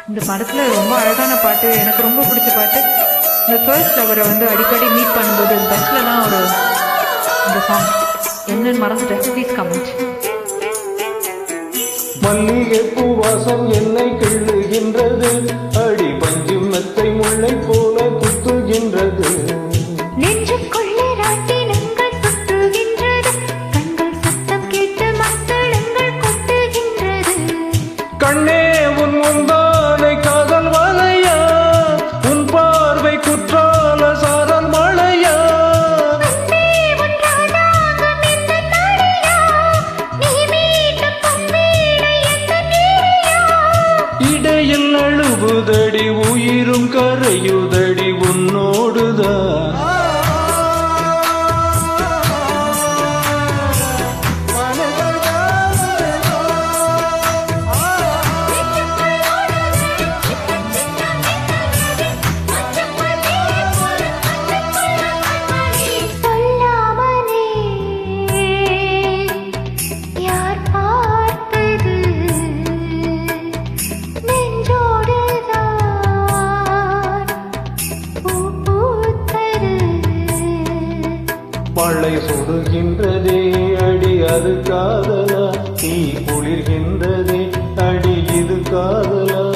இந்த படத்துல ரொம்ப அழகான பாட்டு, எனக்கு ரொம்ப பிடிச்ச பாட்டு. இந்த ஃபர்ஸ்ட் அவரை வந்து அடிக்கடி மீட் பண்ணும்போது பஸ்லலாம் ஒரு இந்த சாங் என்னன்னு மறந்துட்டேன். Please comment. மல்லிகை பூ வாசம் என்னை கிள்ளுகின்றது, அடி பஞ்சு மெத்தை முல்லை போல குத்துகின்றது. நெஞ்சுக்குள்ளே ராட்டினங்கள் சுற்றுகின்றது, கண்கள் சத்தம் கேட்டு மத்தளங்கள் கொட்டுகின்றது. கண்ணே உன் முந்தானை காதல் வலையா, உன் பார்வை குற்றால சாரல் மழையா. இடையில் அழுவுதடி உயிரும் கரையுதடி உன்னோடுதான். மழை சுடுகின்றதே அடி அது காதலா, தீ குளிர்கின்றதே அடி இது காதலா.